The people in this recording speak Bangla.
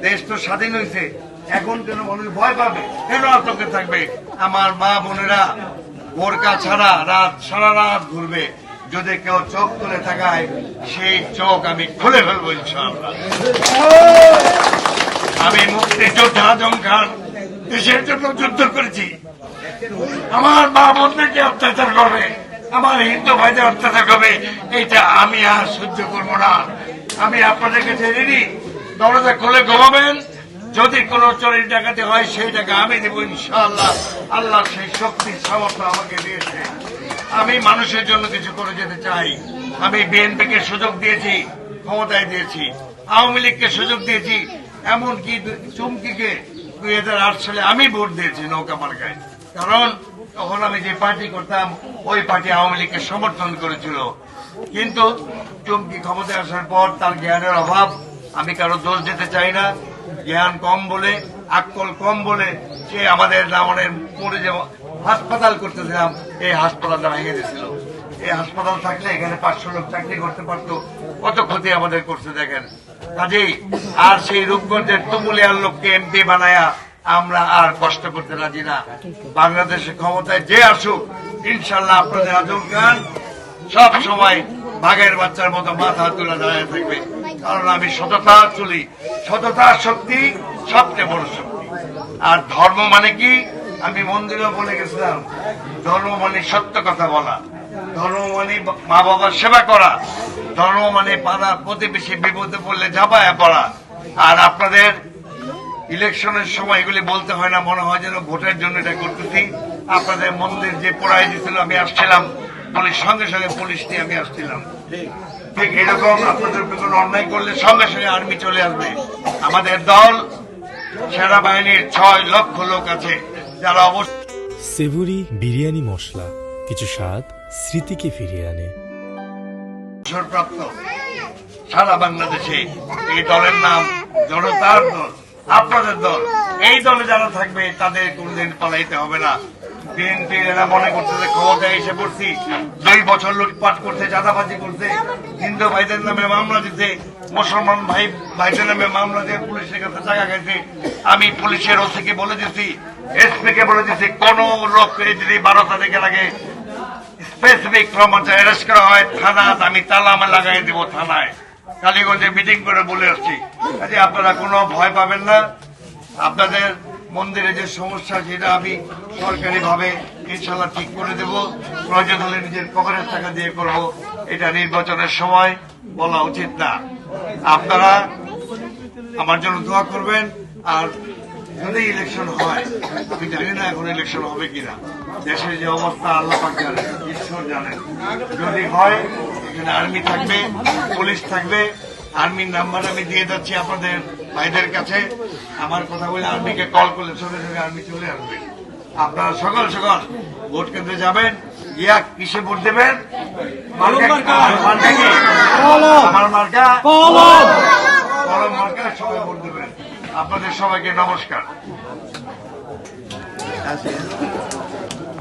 দেশ তো স্বাধীন হয়েছে, এখন কেন মানুষ ভয় পাবে, কেন আতঙ্কে থাকবে? আমার মা বোনেরা বোরকা ছাড়া সারা রাত ঘুরবে। যদি কেউ চোখ তুলে থাকায় সেই চোখ আমি খুলে ফেলবো ইনশাআল্লাহ। আমি মুক্তিযোদ্ধা আজম খান দেশের জন্য যুদ্ধ করেছি। আমার মা বোনদেরকে অত্যাচার করবে, আমার হিন্দু ভাইদের অত্যাচার করবে, এইটা আমি আর সহ্য করবো না। আমি আপনাদের কাছে রেডি, দরজা খুলে ঘুমাবেন। যদি কোনো চোরের ডাকাতি হয় সেই টাকা আমি দেবো ইনশাআল্লাহ। আল্লাহ সেই শক্তি সামর্থ্য আমাকে দিয়েছে। আমি মানুষের জন্য কিছু করে যেতে চাই। আমি বিএনপিকে সুযোগ দিয়েছি, ক্ষমতায় দিয়েছি, আওয়ামী লীগকে সুযোগ দিয়েছি, এমনকি চুমকিকে 2008 সালে আমি ভোট দিয়েছি নৌকা মার্কায়। কারণ তখন আমি যে পার্টি করতাম ওই পার্টি আওয়ামী লীগকে সমর্থন করেছিল। কিন্তু চুমকি ক্ষমতায় আসার পর তার জ্ঞানের অভাব, আমি কারো দোষ দিতে চাই না, জ্ঞান কম বলে, আকল কম বলে সে আমাদের নামনের পরে যে হাসপাতাল করতেছিলাম এই হাসপাতালটা ভেঙে দিয়েছিল। এই হাসপাতাল থাকলে এখানে 500 লোক চাকরি করতে পারতো, কত ক্ষতি আমাদের করছে দেখেন। কাজেই আর সেই রূপগঞ্জের তুমুলিয়ার লোককে এমপি বানায়া আমরা আর কষ্ট করতে রাজি না। বাংলাদেশের ক্ষমতায় যে আসুক ইনশাল্লাহ আপনাদের আজম খান সব সময় বাঘের বাচ্চার মতো মাথা তুলে দাঁড়িয়ে থাকবে। কারণ আমি সততা চলি, সততার শক্তি সবচেয়ে বড় শক্তি। আর ধর্ম মানে কি, আমি মন্দিরেও বলে গেছিলাম, ধর্ম মানে সত্য কথা বলা, ধর্ম মানে মা বাবার সেবা করা, ধর্ম মানে পাড়া প্রতিবেশী বিপদে পড়লে ঝাঁপায়া পড়া। আর আপনাদের ইলেকশনের সময় এগুলি বলতে হয় না, মনে হয় যেন ভোটের জন্য এটা করতেছি। আপনাদের মন্দির যে পোড়াই দিয়েছিল আমি আসছিলাম, পুলিশ সঙ্গে সঙ্গে পুলিশ নিয়ে আমি আসছিলাম। ঠিক এরকম আপনাদের কোনো অন্যায় করলে সঙ্গে সঙ্গে আর্মি চলে আসবে। আমাদের দল সেনাবাহিনীর 6 লক্ষ লোক আছে যারা অবশ্যই। সেভুরি বিরিয়ানি মশলা, কিছু স্বাদ স্মৃতিকে ফিরিয়ে আনে। প্রাপ্ত সারা বাংলাদেশে এই দলের নাম জনতার দল, আপনাদের দল। এই দলে যারা থাকবে তাদের কোনদিন পালাইতে হবে না। বিএনপি এরা মনে করছে যে ক্ষমতায় এসে পড়ছি, 2 বছর লুটপাট করছে, চাঁদাবাজি করছে, হিন্দু ভাইদের নামে মামলা দিতে, মুসলমান ভাইদের নামে মামলা দিয়ে পুলিশের কাছে টাকা খাইছে। আমি পুলিশের ওসিকে বলে দিচ্ছি, এসপি কে বলে দিচ্ছি, কোন লোককে যদি 12 তারিখের আগে স্পেসিফিক ক্রমে অ্যারেস্ট করা হয় থানা আমি তালা লাগাই দিব থানায়। কালীগঞ্জে মিটিং করে বলে আসছি। কাজে আপনারা কোনো ভয় পাবেন না। আপনাদের মন্দিরে যে সমস্যা সেটা আমি সরকারি ভাবে ইনশাল্লাহ ঠিক করে দেব। প্রয়োজন হলে নিজের পকেটের টাকা দিয়ে করব। এটা নির্বাচনের সময় বলা উচিত না। আপনারা আমার জন্য দোয়া করবেন। আর যদি ইলেকশন হয়, আমি জানি না এখন ইলেকশন হবে কিনা, দেশের যে অবস্থা আল্লাহ পাক জানেন, ঈশ্বর জানেন। যদি হয় এখানে আর্মি থাকবে, পুলিশ থাকবে। আর্মির নাম্বার আমি দিয়ে যাচ্ছি আপনাদের ভাইদের কাছে। আমার কথা বলে আর্মিকে কল করলে সঙ্গে সঙ্গে আর্মি চলে আসবে। আপনারা সকাল সকাল ভোট কেন্দ্রে যাবেন, গিয়া কিসে ভোট দেবেন? আমার মার্কা কলম মার্কা, সবাই ভোট দেবেন। আপনাদের সবাইকে নমস্কার।